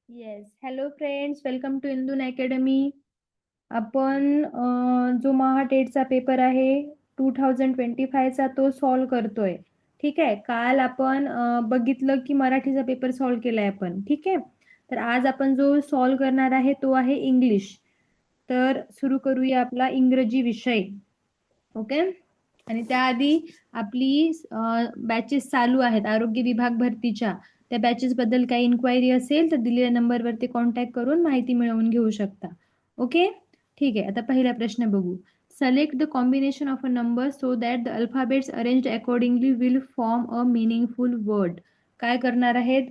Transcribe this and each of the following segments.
Yes. Hello friends, welcome to Indun academy. आपण जो महाटेटचा paper आहे 2025चा तो सॉल्व करतोय. ठीक आहे. काल आपण बघितलं की मराठीचा पेपर सॉल्व केलाय आपण. ठीक आहे. तर आज आपण जो सॉल्व करणार आहे तो आहे इंग्लिश. तर सुरू करूया आपला इंग्रजी विषय. ओके. आणि त्याआधी आपली बॅचेस चालू आहेत आरोग्य विभाग भरतीच्या. त्या बॅचेस बद्दल काही इन्क्वायरी असेल तर दिलेल्या नंबरवरती कॉन्टॅक्ट करून माहिती मिळवून घेऊ शकता. ओके. ठीक आहे. आता पहिला प्रश्न बघू. Select the combination of a number so that the alphabets arranged accordingly will form a meaningful word. काय करणार आहेत?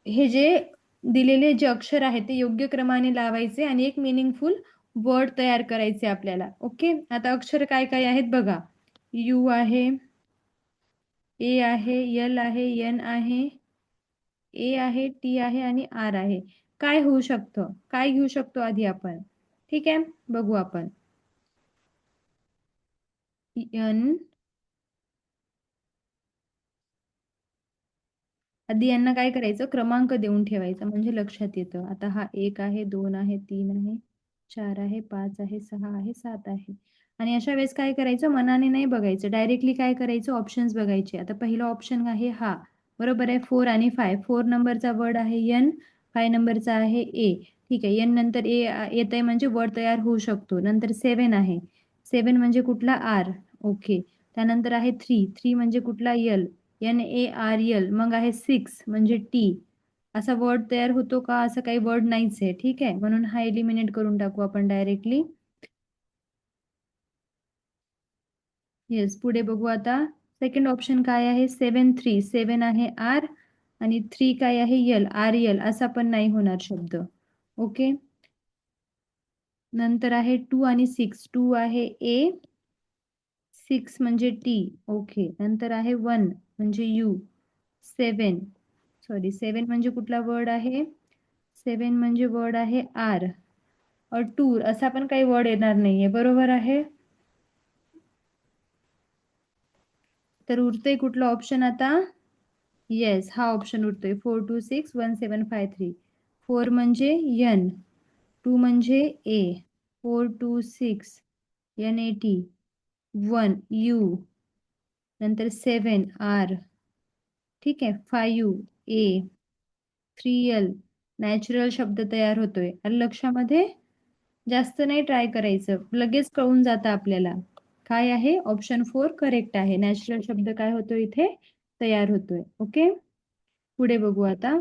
हे जे दिलेले जे अक्षर आहेत ते योग्य क्रमाने लावायचे आणि एक मिनिंगफुल वर्ड तयार करायचे आपल्याला. ओके. आता अक्षर काय काय आहेत बघा. यू आहे, ए आहे, एल आहे, एन आहे, ए आहे, टी आहे आणि आर आहे. काय होऊ शकतं? काय घेऊ शकतो आधी आपण? ठीक आहे, बघू आपण. एन. आधी यांना काय करायचं? क्रमांक देऊन ठेवायचा म्हणजे लक्षात येतं. आता हा 1 आहे, 2 आहे, 3 आहे, 4 आहे, 5 आहे, 6 आहे, 7 आहे. आणि अशा वेळेस काय करायचं? मनाने नाही बघायचं, डायरेक्टली काय करायचं? ऑप्शन्स बघायचे. आता पहिला ऑप्शन आहे हा, बरोबर आहे. 4 आणि 5. 4 नंबरचा वर्ड आहे एन, 5 नंबरचा आहे ए. ठीक आहे. एन नंतर ए येत आहे म्हणजे वर्ड तयार होऊ शकतो. नंतर 7 आहे. 7 म्हणजे कुठला? आर. ओके. त्यानंतर आहे 3. 3 म्हणजे कुठला? एल. NARL. मग आहे 6 म्हणजे टी. असा वर्ड तयार होतो का? असं काही वर्ड नाहीच आहे. ठीक आहे. म्हणून हा एलिमिनेट करून टाकू आपण डायरेक्टली. येस. पुढे बघू आता. सेकंड ऑप्शन काय आहे? 7 3. 7 आहे आर आणि 3 काय आहे? एल. RL असा पण नाही होणार शब्द. ओके. नंतर आहे 2 आणि 6. 2 आहे ए, 6 म्हणजे टी. ओके. नंतर आहे 1 म्हणजे यू. 7 7 म्हणजे कुठला वर्ड आहे? 7 म्हणजे वर्ड आहे आर. टूर असा पण काही वर्ड येणार नाहीये. बरोबर आहे. तर उरतोय कुठला ऑप्शन आता? येस, हा ऑप्शन उरतोय. 4 2 6 1 7 5 3. 4 म्हणजे एन, 2 म्हणजे ए, 4 2 6 NAT, 1 यू, नंतर 7 आर. ठीक आहे. 5 ए, 3L. नॅचरल शब्द तयार होतोय. आलं लक्षामध्ये? जास्त नाही ट्राय करायचं, लगेच कळून जातं आपल्याला. काय आहे? ऑप्शन 4 करेक्ट आहे. नॅचरल शब्द काय होतोय इथे? तयार होतोय. ओके. पुढे बघू आता.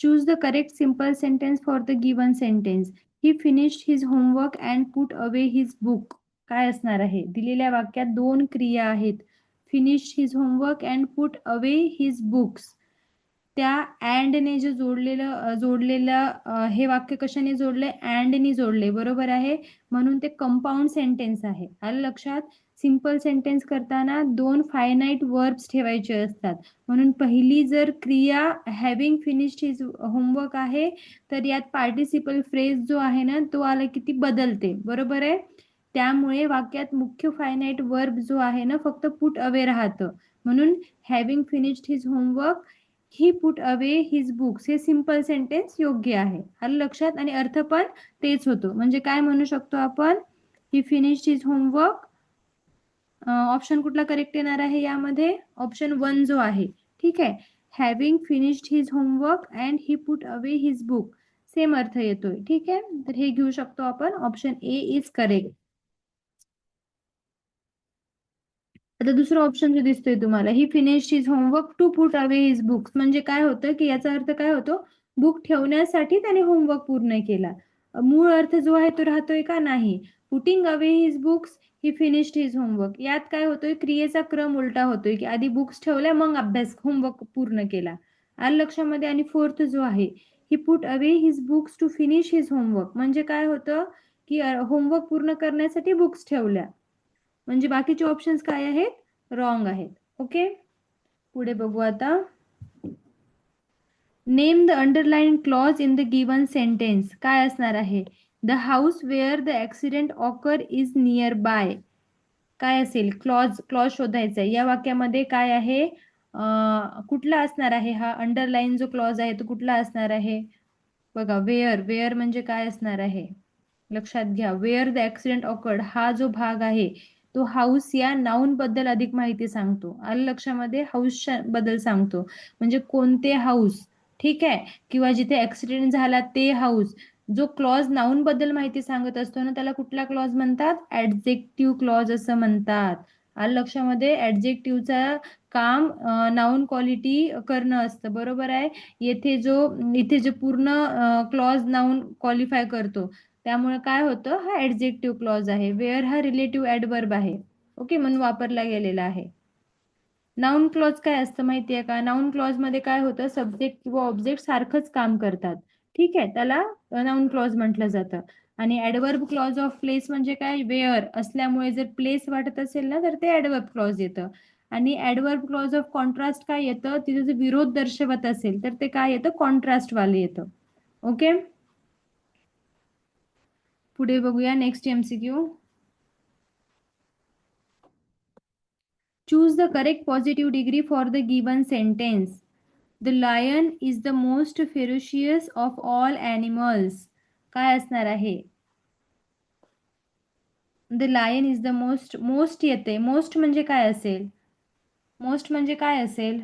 Choose the correct simple sentence for the given sentence. He finished his homework and put away his book. काय असणार आहे? दिलेल्या वाक्यात दोन क्रिया आहेत. Finished his homework and put away his books. त्या अँडने जे जोडलेलं हे वाक्य कशाने जोडले? अँडने जोडले. बरोबर आहे. म्हणून ते कंपाऊंड सेंटेन्स आहे. आलं लक्षात? सिंपल सेंटेन्स करताना दोन फायनाईट वर्ब्स ठेवायचे असतात. म्हणून पहिली जर क्रिया हॅव्हिंग फिनिश्ड हिज होमवर्क आहे तर यात पार्टिसिपल फ्रेज जो आहे ना तो आला की ती बदलते. बरोबर आहे. त्यामुळे वाक्यात मुख्य फायनाईट वर्ब जो आहे ना फक्त पुट अवे राहतं. म्हणून हॅव्हिंग फिनिश्ड हिज होमवर्क, ही पुट अवे हिज बुक्स, हे सिंपल सेंटेन्स योग्य आहे. आलं लक्षात? आणि अर्थ पण तेच होतो. म्हणजे काय म्हणू शकतो आपण? He finished his homework. Option कुठला करेक्ट येणार आहे यामध्ये? ऑप्शन 1 जो आहे. ठीक आहे. Having finished his homework and he put away his book, same अर्थ येतोय. ठीक आहे. तर हे घेऊ शकतो आपण. Option A is correct. आता दुसरा ऑप्शन जो दिसतोय तुम्हाला, he finish his homework to put away his books, म्हणजे काय होतं की याचा अर्थ काय होतो? बुक ठेवण्यासाठी त्याने होमवर्क पूर्ण केला. मूळ अर्थ जो आहे तो राहतोय का? नाही. पुटिंग अवे हिज बुक्स, ही फिनिश्ड हिज होमवर्क, यात काय होतोय? क्रियेचा क्रम उलटा होतोय की आधी बुक्स ठेवल्या मग अभ्यास होमवर्क पूर्ण केला. आलं लक्षामध्ये? आणि फोर्थ जो आहे, he put away his books to finish his homework, म्हणजे काय होतं की होमवर्क पूर्ण करण्यासाठी बुक्स ठेवल्या. म्हणजे बाकीचे ऑप्शन्स काय आहेत? रॉंग आहेत. ओके. पुढे बघू आता. Name the underline clause in the given sentence. काय असणार आहे? The house where the accident occur is nearby. काय असेल? क्लॉज. क्लॉज शोधायचा आहे. या वाक्यामध्ये काय आहे? कुठला असणार आहे हा अंडरलाईन जो क्लॉज आहे तो कुठला असणार आहे? बघा, वेअर. वेअर म्हणजे काय असणार आहे? लक्षात घ्या, वेअर द ऍक्सिडेंट ऑकर्ड हा जो भाग आहे तो हाऊस या नाऊन बद्दल अधिक माहिती सांगतो. आलं लक्षामध्ये? हाऊस बद्दल सांगतो. म्हणजे कोणते हाऊस, ठीक आहे, किंवा जिथे ऍक्सिडेंट झाला ते हाऊस. जो क्लॉज नाऊन बद्दल माहिती सांगत असतो ना त्याला कुठला क्लॉज म्हणतात? ऍडजेक्टिव्ह क्लॉज असं म्हणतात. आलं लक्षामध्ये? ऍडजेक्टिव्हचा काम नाऊन क्वालिटी करणं असतं, बरोबर आहे. इथे जे पूर्ण क्लॉज नाऊन क्वालिफाय करतो त्यामुळे काय होतं, हा ऍडजेक्टिव्ह क्लॉज आहे. वेअर हा रिलेटिव्ह ऍडवर्ब आहे, ओके, म्हणून वापरला गेलेला आहे. नाऊन क्लॉज काय असतं माहितीये का? नाऊन क्लॉज मध्ये काय होतं, सब्जेक्ट किंवा ऑब्जेक्ट सारखंच काम करतात, ठीक आहे, त्याला नाऊन क्लॉज म्हटलं जातं. आणि ऍडवर्ब क्लॉज ऑफ प्लेस म्हणजे काय? वेअर असल्यामुळे जर प्लेस वाटत असेल ना तर ते ऍडवर्ब क्लॉज येतं. आणि ऍडवर्ब क्लॉज ऑफ कॉन्ट्रास्ट काय येतं? तिथे जर विरोध दर्शवत असेल तर ते काय येतं? कॉन्ट्रास्ट वाले येतं, ओके. पुढे बघूया next MCQ. Choose the correct positive degree for the given sentence. The lion is the most ferocious of all animals. काय असणार आहे? The lion is the most. Most येते. मोस्ट म्हणजे काय असेल? मोस्ट म्हणजे काय असेल?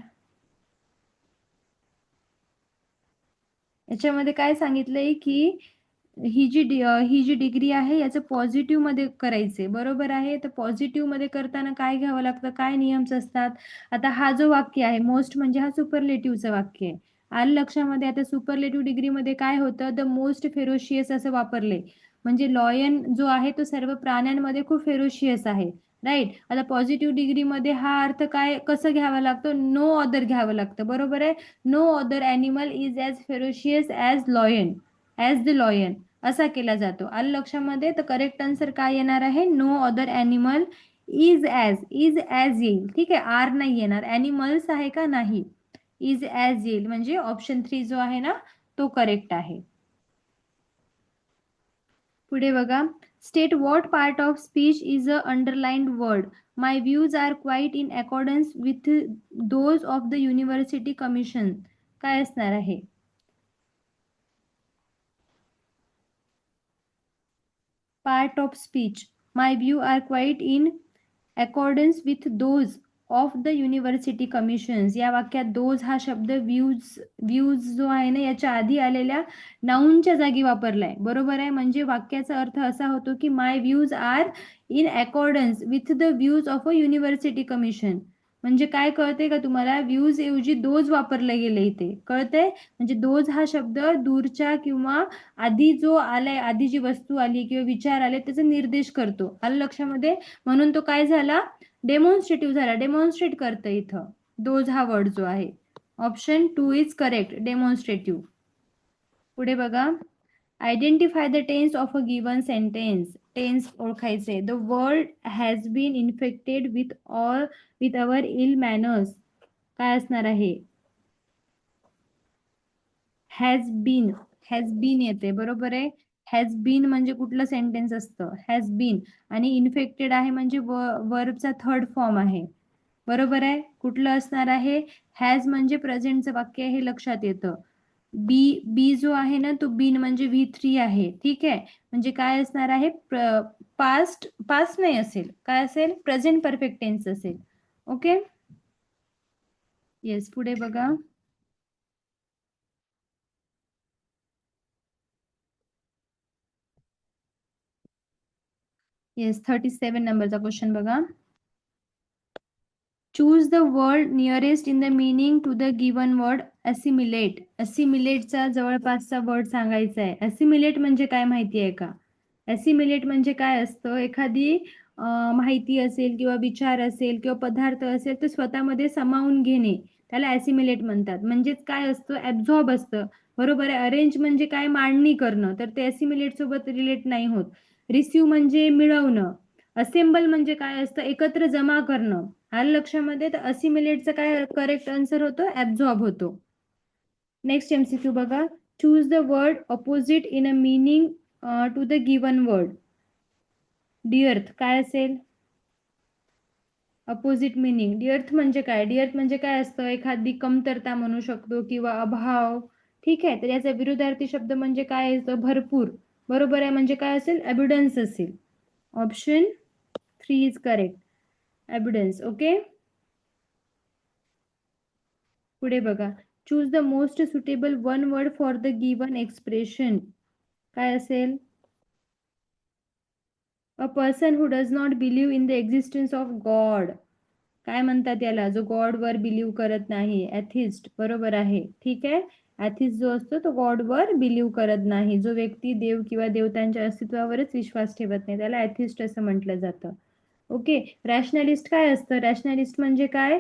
याच्यामध्ये काय सांगितलंय की ही जी डिग्री आहे याचं पॉझिटिव्ह मध्ये करायचे, बरोबर आहे. तर पॉझिटिव्ह मध्ये करताना काय घ्यावं लागतं? काय नियम्स असतात? आता हा जो वाक्य आहे मोस्ट म्हणजे हा सुपरलेटिव्हचं वाक्य आहे. आलं लक्षामध्ये? आता सुपरलेटिव्ह डिग्रीमध्ये काय होतं? द मोस्ट फेरोशियस असं वापरले, म्हणजे लॉयन जो आहे तो सर्व प्राण्यांमध्ये खूप फेरोशियस आहे, राईट. आता पॉझिटिव्ह डिग्रीमध्ये हा अर्थ काय कसं घ्यावा लागतो? नो अदर घ्यावं लागतं, बरोबर आहे. No other animal is as ferocious as lion, as the lion असा केला जातो. आलं लक्षामध्ये? तर करेक्ट आन्सर काय येणार आहे? No other animal is as. Is as येईल, ठीक आहे, आर नाही येणार. ॲनिमल्स आहे का? नाही, इज ॲज येईल, म्हणजे ऑप्शन 3 जो आहे ना तो करेक्ट आहे. पुढे बघा, state what part of speech is a underlined word. My views are quite in accordance with those of the university commission. काय असणार आहे? Part of speech. My view are quite in accordance with those of the university commissions. या वाक्यात those हा शब्द views जो आहे ना याच्या आधी आलेल्या नाऊनच्या जागी वापरलाय, बरोबर आहे. म्हणजे वाक्याचा अर्थ असा होतो की my views are in accordance with the views of a university commission. म्हणजे काय कळते का तुम्हाला? व्ह्यूज ऐवजी दोज वापरले गेले इथे, कळते. म्हणजे दोज हा शब्द दूरच्या किंवा आधी जो आलाय, आधी जी वस्तू आली किंवा विचार आले त्याचा निर्देश करतो. आलं लक्षामध्ये? म्हणून तो काय झाला? डेमॉन्स्ट्रेटिव्ह झाला. डेमॉन्स्ट्रेट करतं इथं दोज हा वर्ड जो आहे. Option 2 is correct, demonstrative. पुढे बघा, identify the tense of a given sentence. Tense ओळखायचे. The world has been infected with our ill manners. काय असणार आहे? Has bin. हॅज बीन येते, बरोबर आहे. हॅज बीन म्हणजे कुठलं सेंटेन्स असतं? Has bin. आणि इन्फेक्टेड आहे म्हणजे वर्बचा थर्ड फॉर्म आहे, बरोबर आहे. कुठलं असणार आहे? हॅज म्हणजे प्रेझेंटचं वाक्य आहे, हे लक्षात येतं. बी बी जो आहे ना तो बीन म्हणजे V3 आहे, ठीक आहे. म्हणजे काय असणार आहे? पास्ट. पास्ट नाही असेल, काय असेल? प्रेझेंट परफेक्ट टेन्स असेल, ओके. येस, पुढे बघा. येस, 37 नंबरचा क्वेश्चन बघा. Choose the word nearest in the meaning to the given word. Assimilate. असिमिलेटचा जवळपासचा वर्ड सांगायचा आहे. असिमिलेट म्हणजे काय माहिती आहे का? असिमिलेट म्हणजे काय असतं? एखादी माहिती असेल किंवा विचार असेल किंवा पदार्थ असेल तर स्वतःमध्ये सामावून घेणे त्याला असिमिलेट म्हणतात. म्हणजेच काय असतं? ऍब्झॉर्ब असतं, बरोबर आहे. अरेंज म्हणजे काय? मांडणी करणं, तर ते असिमिलेट सोबत रिलेट नाही होत. रिसिव्ह म्हणजे मिळवणं. असेंबल म्हणजे काय असतं? एकत्र जमा करणं. आलं लक्षामध्ये? तर असिमिलेटचं काय करेक्ट आन्सर होतो? ऍब्झॉर्ब होतो. नेक्स्ट एमसीक्यू बघा. Choose the word opposite in a meaning to the given word. Dearth काय असेल? Opposite meaning. डिअर्थ म्हणजे काय? डिअर्थ म्हणजे काय असतं? एखादी कमतरता म्हणू शकतो किंवा अभाव. ठीक आहे, तर याचा विरुद्धार्थी शब्द म्हणजे काय येतं? भरपूर. बरोबर आहे, म्हणजे काय असेल? अबिडन्स असेल. Option 3 is correct. Abundance. Okay. पुढे बघा. Choose the most suitable one word for the given expression. काय असेल? A person who does not believe in the existence of God. काय म्हणतात याला? जो गॉडवर बिलीव्ह करत नाही. ॲथिस्ट. बरोबर आहे. ठीक आहे. ॲथिस्ट जो असतो तो गॉडवर बिलीव्ह करत नाही. जो व्यक्ती देव किंवा देवतांच्या अस्तित्वावरच विश्वास ठेवत नाही त्याला ॲथिस्ट असं म्हटलं जातं. ओके. रॅशनलिस्ट काय असतं? रॅशनलिस्ट म्हणजे काय?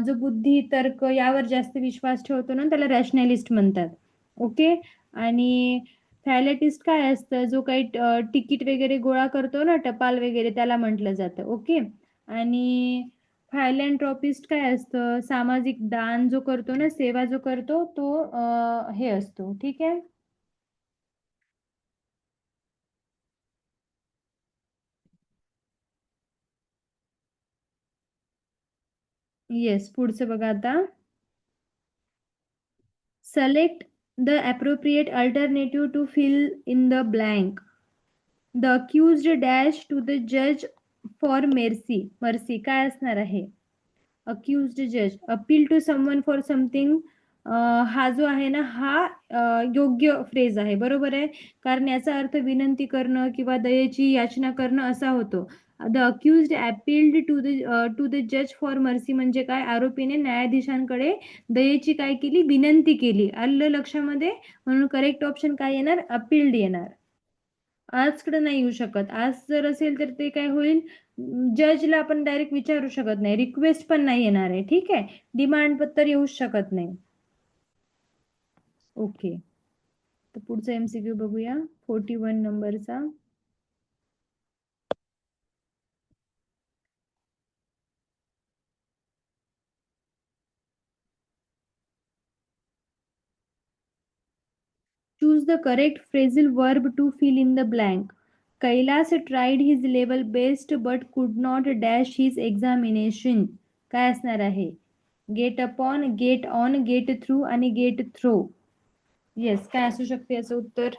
जो बुद्धी, तर्क यावर जास्त विश्वास ठेवतो ना त्याला रॅशनलिस्ट म्हणतात. ओके. आणि थॅलेटिस्ट काय असतं? जो काही तिकीट वगैरे गोळा करतो ना, टपाल वगैरे, त्याला म्हटलं जातं. ओके. आणि फायलॅन्थ्रॉपिस्ट काय असतं? सामाजिक दान जो करतो ना, सेवा जो करतो तो हे असतो. ठीक आहे. येस. पुढचं बघा आता. Select the appropriate alternative to fill in the blank. The accused dash to the judge for mercy. Mercy काय असणार आहे? अक्युज्ड जज. Appeal to someone for something. हा जो आहे ना हा योग्य फ्रेज आहे. बरोबर आहे, कारण याचा अर्थ विनंती करणं किंवा दयेची याचना करणं असा होतो. The accused appealed to the जज फॉर मर्सी म्हणजे काय? आरोपीने न्यायाधीशांकडे दयेची काय केली? विनंती केली. आलं लक्षामध्ये? म्हणून करेक्ट ऑप्शन काय येणार? अपील्ड येणार. आजकडे नाही येऊ शकत. आज जर असेल तर ते काय होईल? जजला आपण डायरेक्ट विचारू शकत नाही. रिक्वेस्ट पण नाही येणार आहे. ठीक आहे. डिमांड पत्र येऊच शकत नाही. ओके. तर पुढचा एमसीक्यू बघूया. 41 नंबरचा. Choose the correct phrasal verb to fill in the blank. Kailas tried his level best but could not dash his examination. काय असणार आहे? Get upon, get on, get through आणि गेट थ्रो. येस. काय असू शकते याचं उत्तर?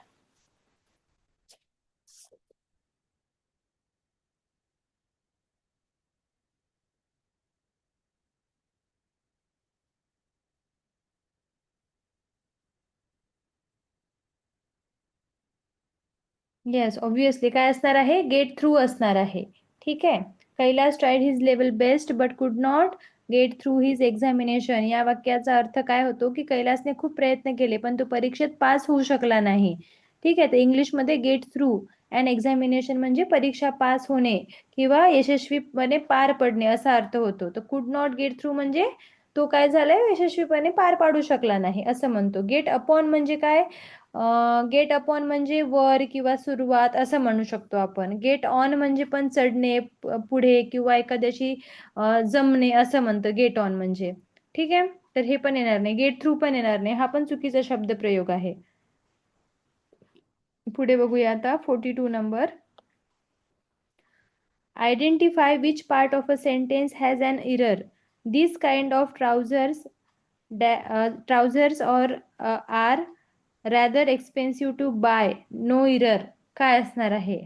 येस. ऑब्विसली काय असणार आहे? गेट थ्रू असणार आहे. ठीक आहे. Kailas tried his level best but could not get through his examination. या वाक्याचा अर्थ काय होतो की कैलासने खूप प्रयत्न केले पण तो परीक्षेत पास होऊ शकला नाही. ठीक आहे. तर इंग्लिशमध्ये गेट थ्रू अँड एक्झामिनेशन म्हणजे परीक्षा पास होणे किंवा यशस्वीपणे पार पडणे असा अर्थ होतो. तर कुड नॉट गेट थ्रू म्हणजे तो काय झालाय? यशस्वीपणे पार पाडू शकला नाही असं म्हणतो. गेट अपॉन म्हणजे काय? गेट अपॉन म्हणजे वर किंवा सुरुवात असं म्हणू शकतो आपण. गेट ऑन म्हणजे पण चढणे, पुढे किंवा एखाद्याशी जमणे असं म्हणतं गेट ऑन म्हणजे. ठीक आहे. तर हे पण येणार नाही. गेट थ्रू पण येणार नाही. हा पण चुकीचा शब्द प्रयोग आहे. पुढे बघूया आता. 42 number. Identify which part of a sentence has an error. This kind of trousers or are rather expensive to buy. No error. काय असणार आहे?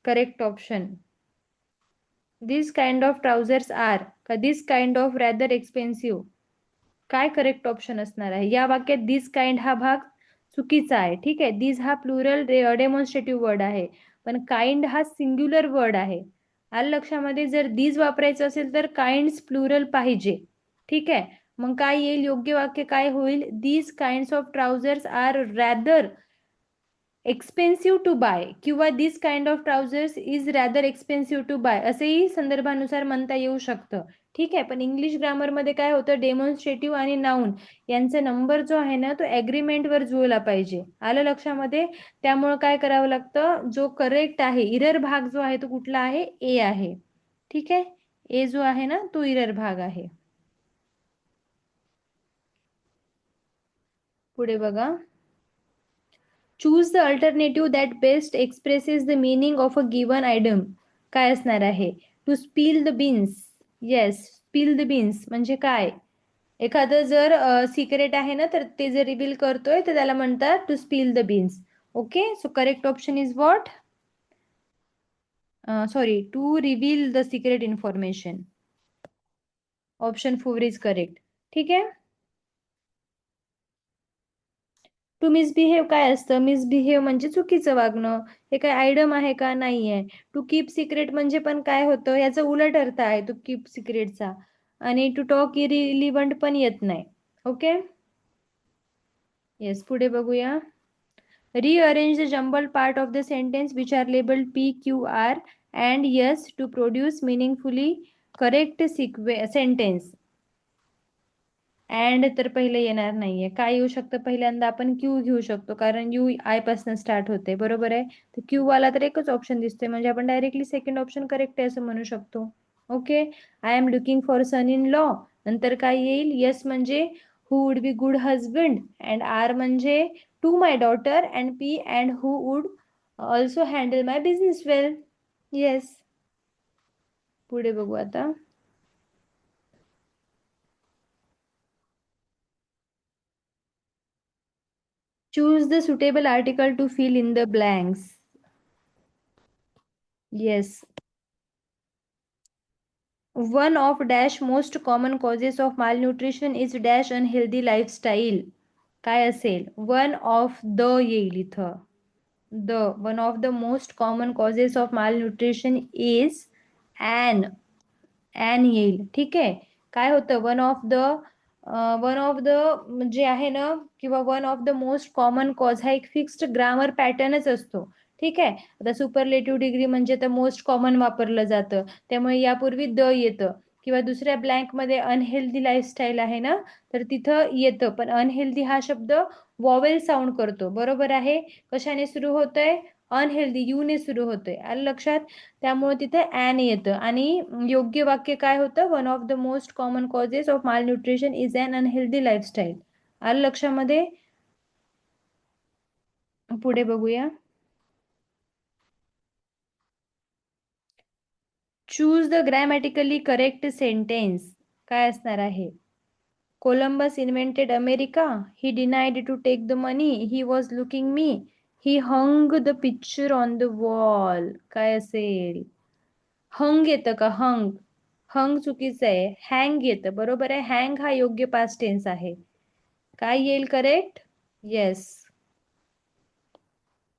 Correct option. This kind of trousers are का this kind of rather expensive. काय correct option असणार आहे? या वाक्यात दिस kind हा भाग चुकीचा आहे. ठीक आहे. दिस हा प्लुरल डेमॉन्स्ट्रेटिव्ह वर्ड आहे पण काइंड हा सिंग्युलर वर्ड आहे. आलं लक्षामध्ये? जर दिस वापरायचं असेल तर काइंड्स प्लुरल पाहिजे. ठीक आहे. मग काय येईल? योग्य वाक्य काय होईल? These kinds of trousers are rather expensive to buy किंवा this kind of trousers is rather expensive to buy असेही संदर्भानुसार म्हणता येऊ शकतं. ठीक आहे. पण इंग्लिश ग्रामरमध्ये काय होतं? डेमॉन्स्ट्रेटिव्ह आणि नाऊन यांचा नंबर जो आहे ना तो ॲग्रीमेंटवर जुळला पाहिजे. आलं लक्षामध्ये? त्यामुळं काय करावं लागतं? जो करेक्ट आहे, इरर भाग जो आहे तो कुठला आहे? ए आहे. ठीक आहे. ए जो आहे ना तो इरर भाग आहे. पुढे बघा. Choose the alternative that best expresses the meaning of a given item. काय असणार आहे? To spill the beans. Yes, spill the beans म्हणजे काय? एखादं जर सिक्रेट आहे ना, तर ते जर रिव्हील करतोय तर त्याला म्हणतात to spill the beans. Okay, so correct option is what? Sorry, to reveal the secret information. Option 4 is correct. ठीक आहे. टू मिसबिहेव काय असतं? मिसबिहेव म्हणजे चुकीचं वागणं. हे काय आयडम आहे का? नाहीये. टू कीप सिक्रेट म्हणजे पण काय होतं? याचा उलट अर्थ आहे टू कीप सिक्रेटचा. आणि टू टॉक इरिलिव्हंट पण येत नाही. ओके. येस, पुढे बघूया. Rearrange the jumbled part of the sentence which are labeled P, Q, R and S to produce meaningfully correct sentence. And तर पहिले येणार नाहीये. काय येऊ शकतं? पहिल्यांदा आपण क्यू घेऊ शकतो, कारण यू आय पासून स्टार्ट होते. बरोबर आहे. तर क्यू वाला तर एकच ऑप्शन दिसतोय, म्हणजे आपण डायरेक्टली सेकंड ऑप्शन करेक्ट आहे असं म्हणू शकतो. Okay. I am looking for son in law. नंतर काय येईल? येस म्हणजे who would be good husband, and are म्हणजे to my daughter, and P and who would also handle my business well. Yes. पुढे बघू आता. Choose the suitable article to fill in the blanks. Yes. One of dash most common causes of malnutrition is dash unhealthy lifestyle. काय असेल? One of the येईल इथं. The one of the most common causes of malnutrition is an येईल. ठीक आहे. काय होतं? One of the जे आहे ना, किंवा one of the most common cause हा एक फिक्स्ड ग्रामर पॅटर्नच असतो. ठीक आहे. आता सुपरलेटिव्ह डिग्री म्हणजे तर मोस्ट कॉमन वापरलं जातं, त्यामुळे यापूर्वी द येतं. किंवा दुसऱ्या ब्लँकमध्ये अनहेल्दी लाईफस्टाईल आहे ना, तर तिथं येतं. पण अनहेल्दी हा शब्द वॉवेल साऊंड करतो. बरोबर आहे. कशाने सुरू होतोय? अनहेल्दी यूने सुरू होतोय. आलं लक्षात? त्यामुळे तिथे ॲन येतं. आणि योग्य वाक्य काय होतं? One of the most common causes of malnutrition is un unhealthy lifestyle. आलं लक्षामध्ये? पुढे बघूया. Choose the grammatically correct sentence. काय असणार आहे? Columbus invented America. He denied to take the money. He was looking me. He hung the picture on the wall. काय असेल? हंग येतं का? हंग. हंग चुकीचं आहे. हँग येतं. बरोबर आहे. हँग हा योग्य पास्ट टेन्स आहे. काय येईल करेक्ट? Yes,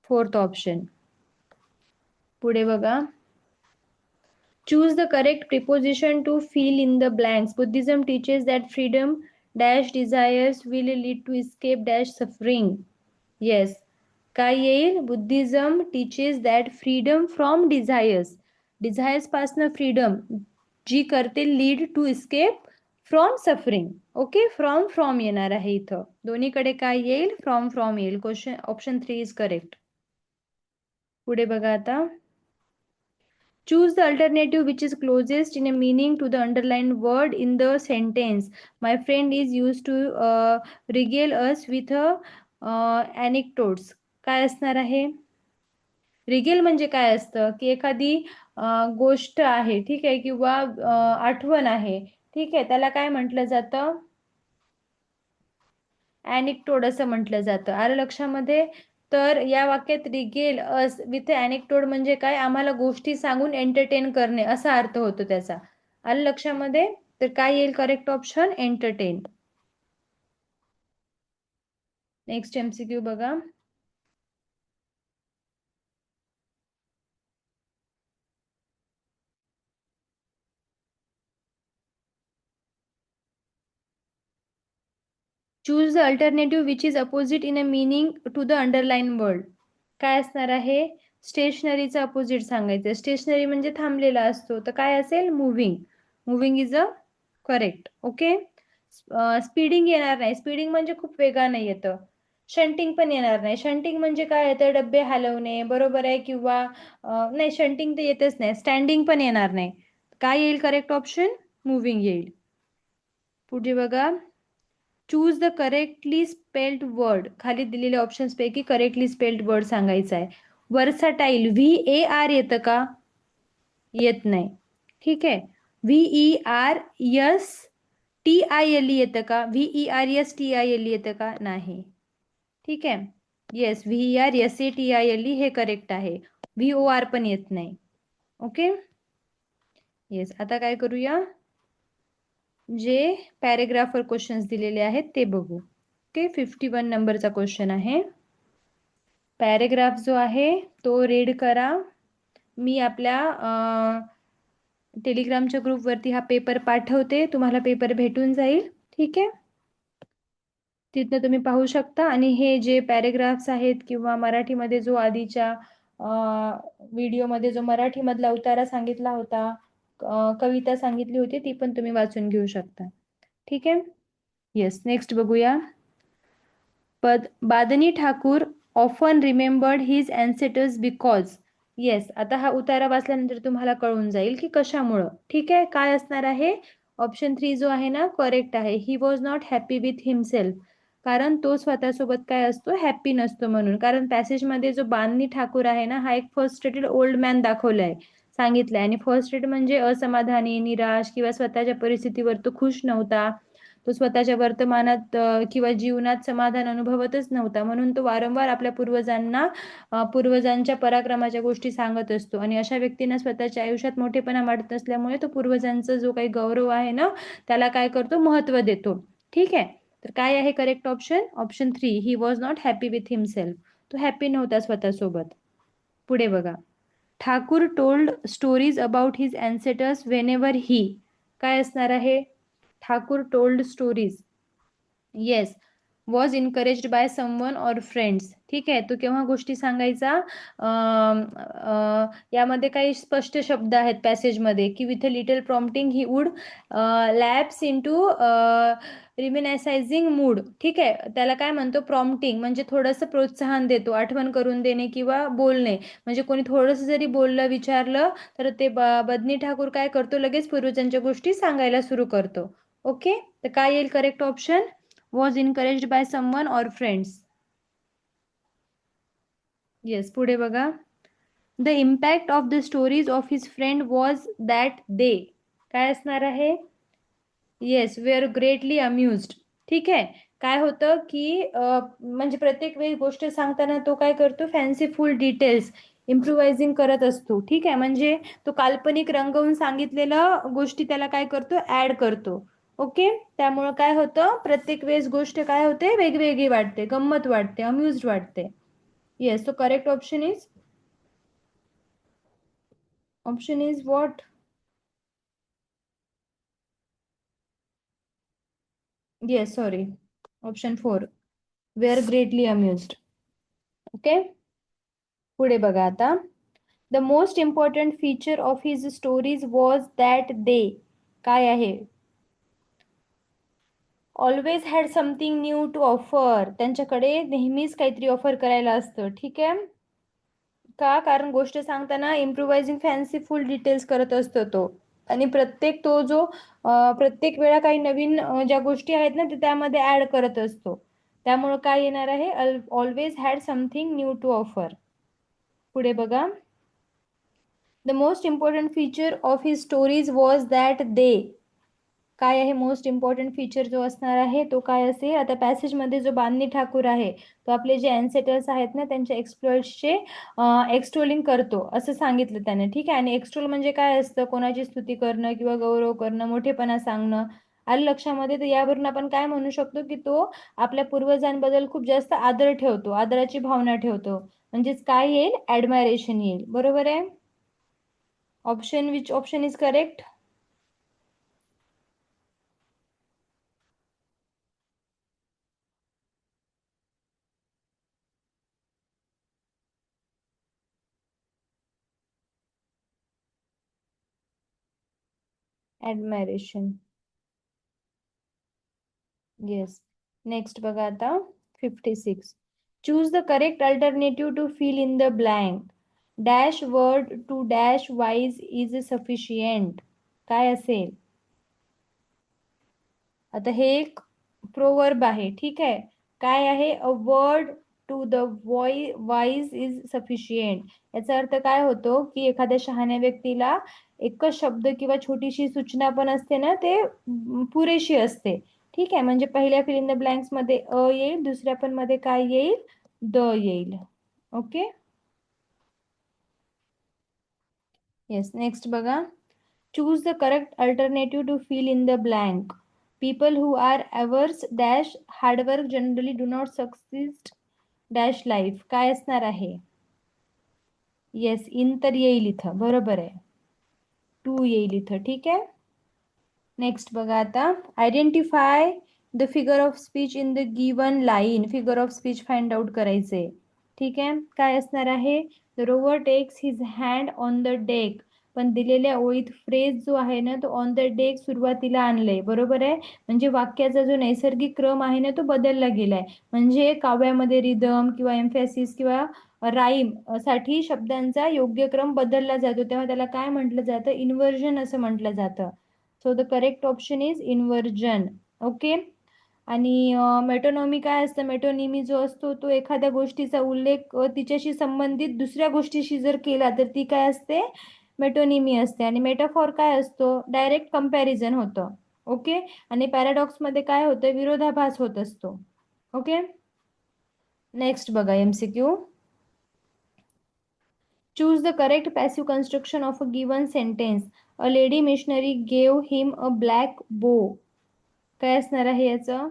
fourth option. पुढे बघा. Choose the correct preposition to fill in the blanks. Buddhism teaches that freedom dash desires will lead to escape dash suffering. Yes. काय येईल? Buddhism teaches that freedom from desires. Desires पासनं freedom जी करते lead to escape from suffering. Okay. From येणार आहे इथं. दोन्हीकडे काय येईल? फ्रॉम येईल. Question option 3 is correct. पुढे बघा आता. Choose the alternative which is closest in a meaning to the underlined word in the sentence. My friend is used to regale us with anecdotes. काय असणार आहे? रिगेल म्हणजे काय असतं? की एखादी गोष्ट आहे, ठीक आहे, किंवा आठवण आहे, ठीक आहे, त्याला काय म्हटलं जातं? ॲनेक्डोट असं म्हटलं जातं. आलं लक्षामध्ये? तर या वाक्यात रिगेल अस विथ ॲनेक्डोट म्हणजे काय? आम्हाला गोष्टी सांगून एंटरटेन करणे असा अर्थ होतो त्याचा. आलं लक्षामध्ये? तर काय येईल correct option? Entertain. Next MCQ बघा. Choose the alternative which is opposite in a meaning to the underline word. काय असणार आहे? स्टेशनरीचा अपोजिट सांगायचं. स्टेशनरी म्हणजे थांबलेला असतो, तर काय असेल? Moving. Moving is a correct. Okay. Speeding येणार नाही. स्पीडिंग म्हणजे खूप वेगाने येतं. शंटिंग पण येणार नाही. शंटिंग म्हणजे काय येतं? डब्बे हलवणे. बरोबर आहे. किंवा नाही, शंटिंग तर येतच नाही. स्टँडिंग पण येणार नाही. काय येईल करेक्ट ऑप्शन? मुव्हिंग येईल. पुढे बघा. Choose the correctly spelled word. खाली दिलेल्या ऑप्शन्स पैकी करेक्टली स्पेल्ड वर्ड सांगायचा आहे. वर्साटाईल VAR येतं का? येत नाही. ठीक आहे. VERSTILE येतं का? VERSTILE येतं का? नाही. ठीक आहे. येस, VERSATILE हे करेक्ट आहे. VOR पण येत नाही. ओके. येस, आता काय करूया, जे पॅरेग्राफवर क्वेश्चन्स दिलेले आहेत ते बघू. ओके, 51 नंबरचा क्वेश्चन आहे. पॅरेग्राफ जो आहे तो रीड करा. मी आपल्या टेलिग्रामच्या ग्रुपवरती हा पेपर पाठवते, तुम्हाला पेपर भेटून जाईल. ठीक आहे, तिथनं तुम्ही पाहू शकता. आणि हे जे पॅरेग्राफ्स आहेत किंवा मराठीमध्ये जो आधीच्या व्हिडिओमध्ये जो मराठीमधला उतारा सांगितला होता, कविता सांगितली होती, ती पण तुम्ही वाचून घेऊ शकता. ठीक आहे. येस, नेक्स्ट बघूया. बादनी Thakur often remembered his ancestors because. Yes, आता हा उतारा वाचल्यानंतर तुम्हाला कळून जाईल की कशामुळं. ठीक आहे, काय असणार आहे? ऑप्शन 3 जो आहे ना, करेक्ट आहे. ही was not happy with himself. कारण तो स्वतःसोबत काय असतो, हॅपी नसतो म्हणून. कारण पॅसेजमध्ये जो बादनी ठाकूर आहे ना, हा एक फ्रस्ट्रेटेड ओल्ड मॅन दाखवलाय, सांगितलंय. आणि फ्रस्ट्रेटेड म्हणजे असमाधानी, निराश किंवा स्वतःच्या परिस्थितीवर तो खुश नव्हता. तो स्वतःच्या वर्तमानात किंवा जीवनात समाधान अनुभवतच नव्हता. म्हणून तो वारंवार आपल्या पूर्वजांच्या पराक्रमाच्या गोष्टी सांगत असतो. आणि अशा व्यक्तींना स्वतःच्या आयुष्यात मोठेपणा वाटत नसल्यामुळे तो पूर्वजांचा जो काही गौरव आहे ना, त्याला काय करतो, महत्त्व देतो. ठीक आहे, तर काय आहे correct option? Option 3, he was not happy with himself. तो हॅपी नव्हता स्वतःसोबत. पुढे बघा. Thakur told stories about his ancestors whenever he. काय असणार आहे? Thakur told stories. Yes, was encouraged by someone or friends. ठीक आहे, तो केव्हा गोष्टी सांगायचा? यामध्ये काही स्पष्ट शब्द आहेत पॅसेजमध्ये की with a little prompting he would lapse into reminiscing mood. ठीक आहे, त्याला काय म्हणतो? प्रॉम्प्टिंग म्हणजे थोडंसं प्रोत्साहन देतो, आठवण करून देणे किंवा बोलणे. म्हणजे कोणी थोडंसं जरी बोललं, विचारलं, तर ते बदनी ठाकूर काय करतो, लगेच पूर्वजांच्या गोष्टी सांगायला सुरू करतो. ओके, तर काय येईल correct option? Was encouraged by someone or friends. Yes, पुढे बघा. The impact of the stories of his friend was that they. काय असणार आहे? Yes, we are greatly amused. ठीक आहे, काय होतं की म्हणजे प्रत्येक वेळी गोष्ट सांगताना तो काय करतो, फॅन्सीफुल डिटेल्स इम्प्रुव्हायझिंग करत असतो. ठीक आहे, म्हणजे तो काल्पनिक रंगवून सांगितलेलं गोष्टी त्याला काय करतो, ऍड करतो. ओके, त्यामुळं काय होतं, प्रत्येक वेळेस गोष्ट काय होते, वेगवेगळी वाटते, गंमत वाटते, अम्युज्ड वाटते. Yes, so correct option is what? Yes, sorry, option 4, we are greatly amused. Okay, पुढे बघा आता. The most important feature of his stories was that they. काय आहे? Always had something new to offer. त्यांच्याकडे नेहमीच काहीतरी offer करायला असतं. ठीक आहे, का? कारण गोष्ट सांगताना इम्प्रुव्हायझिंग फॅन्सीफुल डिटेल्स करत असतो तो. आणि प्रत्येक वेळा काही नवीन ज्या गोष्टी आहेत ना, ते त्यामध्ये ऍड करत असतो. त्यामुळं काय येणार आहे? Always had something new to offer. पुढे बघा. The most important feature of his stories was that they. काय आहे मोस्ट इम्पॉर्टंट फीचर जो असणार आहे, तो काय असेल? आता पॅसेजमध्ये जो बादनी ठाकूर आहे, तो आपले जे अँसेटर्स आहेत ना, त्यांच्या एक्सप्लॉइट्सचे एक्स्ट्रोलिंग करतो असं सांगितलं त्याने. ठीक आहे, आणि एक्स्ट्रोल म्हणजे काय असतं? कोणाची स्तुती करणं किंवा गौरव करणं, मोठेपणा सांगणं. आलं लक्षामध्ये? तर यावरून आपण काय म्हणू शकतो की तो आपल्या पूर्वजांबद्दल खूप जास्त आदर ठेवतो, आदराची भावना ठेवतो. म्हणजेच काय येईल? ऍडमायरेशन येईल. बरोबर आहे. Option, which option is correct? Admiration. Yes, next बघा आता. 56. Choose the correct alternative to fill in the blank. Dash word to dash wise is sufficient. काय असेल? आता हे एक प्रोवर्ब आहे. ठीक आहे, काय आहे? A word to the wise is sufficient. याचा अर्थ काय होतो की एखाद्या शहाण्या व्यक्तीला एकच शब्द किंवा छोटीशी सूचना पण असते ना, ते पुरेशी असते. ठीक आहे, म्हणजे पहिल्या फिल इन द ब्लँक्स मध्ये अ येईल, दुसऱ्या पण मध्ये काय येईल, द येईल. ओके. येस, नेक्स्ट बघा. Choose the correct alternative to fill in the blank. People who are averse dash hard work generally do not succeed dash life. काय असणार आहे? येस, इन तर येईल इथं, बरोबर आहे. टू येईल इथं. ठीक आहे. नेक्स्ट बघा आता. Identify the figure of speech in the given line. Figure of speech find out करायचे. ठीक आहे, काय असणार आहे? The rover takes his hand on the deck. पण दिलेल्या ओळीत फ्रेज जो आहे ना, तो ऑन द डेक सुरुवातीला आणलंय, बरोबर आहे. म्हणजे वाक्याचा जो नैसर्गिक क्रम आहे ना, तो बदलला गेलाय. म्हणजे काव्यामध्ये रिदम किंवा एम्फॅसिस किंवा राईम साठी शब्दांचा योग्य क्रम बदलला जातो, तेव्हा त्याला काय म्हटलं जातं? इन्व्हर्जन असं म्हटलं जातं. So the correct option is inversion. Okay. आणि मेटोनॉमी काय असतं? मेटोनिमी जो असतो तो एखाद्या गोष्टीचा उल्लेख तिच्याशी संबंधित दुसऱ्या गोष्टीशी जर केला तर ती काय असते? मेटोनिमी असते. आणि मेटाफॉर काय असतो? डायरेक्ट कंपॅरिझन होतं. ओके. आणि पॅराडॉक्स मध्ये काय होतं? विरोधाभास होत असतो. ओके. नेक्स्ट बघा MCQ. Choose the correct passive construction of a given sentence. A lady missionary gave him a black बो. काय असणार आहे याचं?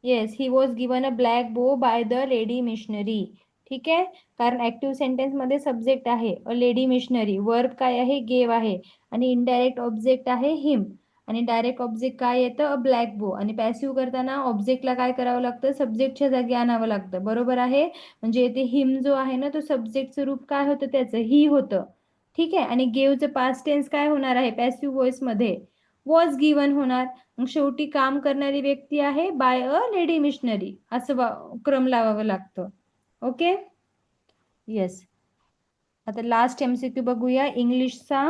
Yes, he was given a black बो बाय द लेडी मिशनरी. ठीक आहे, कारण ऍक्टिव्ह सेंटेन्स मध्ये सब्जेक्ट आहे अ लेडी मिशनरी, वर्ब काय आहे? गेव आहे, आणि इनडायरेक्ट ऑब्जेक्ट आहे हिम, आणि डायरेक्ट ऑब्जेक्ट काय येतं? अ ब्लॅक बो. आणि पॅसिव्ह करताना ऑब्जेक्टला काय करावं लागतं? सब्जेक्टच्या जागी आणावं लागतं, बरोबर आहे. म्हणजे इथे हिम जो आहे ना, तो सब्जेक्टचं रूप काय होतं? त्याचं ही होतं. ठीक आहे, आणि गेवचं पास्ट टेन्स काय होणार आहे? पॅसिव्ह व्हॉइस मध्ये वॉज गिवन होणार. मग शेवटी काम करणारी व्यक्ती आहे बाय अ लेडी मिशनरी, असं क्रम लावावं लागतं. ओके. येस. आता लास्ट MCQ बघूया इंग्लिशचा.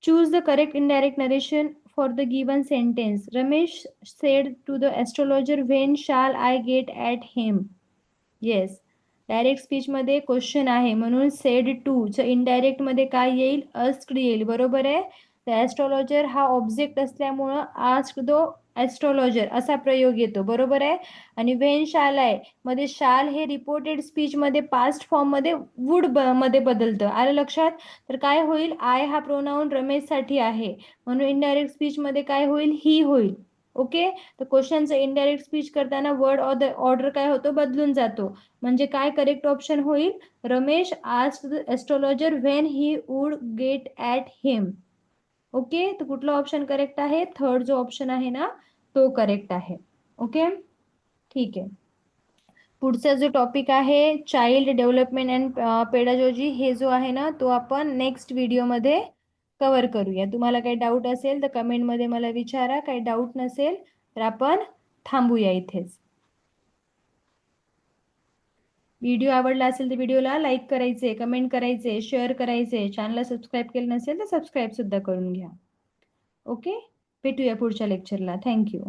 Choose the correct indirect narration for the given sentence. Ramesh said to the astrologer when shall I get at him. Yes, direct speech मध्ये क्वेश्चन आहे म्हणून सेड टू च इनडायरेक्ट मध्ये काय येईल? आस्क्ड येईल, बरोबर आहे. द ॲस्ट्रॉलॉजर हा ऑब्जेक्ट असल्यामुळं आस्क्ड दो ॲस्ट्रॉलॉजर असा प्रयोग येतो, बरोबर आहे. आणि व्हेन शाल आय मध्ये शाल हे रिपोर्टेड स्पीच मध्ये पास्ट फॉर्म मध्ये वुड मध्ये बदलतं. आलं लक्षात? तर काय होईल? आय हा प्रोनाऊन रमेशसाठी आहे म्हणून इनडायरेक्ट स्पीच मध्ये काय होईल? ही होईल. ओके. तर क्वेश्चनचं इनडायरेक्ट स्पीच करताना वर्ड ऑर्डर काय होतो? बदलून जातो. म्हणजे काय करेक्ट ऑप्शन होईल? Ramesh asked the astrologer when he would get at him. Okay. तर कुठला ऑप्शन करेक्ट आहे? थर्ड जो ऑप्शन आहे ना, तो करेक्ट आहे. ओके. ठीक आहे. पुढचा जो टॉपिक आहे चाइल्ड डेव्हलपमेंट अँड पेडागॉजी, हे जो आहे ना, तो आपण नेक्स्ट व्हिडिओमध्ये कव्हर करूया. तुम्हाला काही डाऊट असेल तर कमेंटमध्ये मला विचारा. काही डाऊट नसेल तर आपण थांबूया इथेच. व्हिडिओ आवडला असेल तर व्हिडिओला लाईक करायचे, कमेंट करायचे, शेअर करायचे. चॅनलला सबस्क्राईब केलं नसेल तर सबस्क्राईब सुद्धा करून घ्या. ओके. भेटूया पुढच्या लेक्चरला. थँक्यू.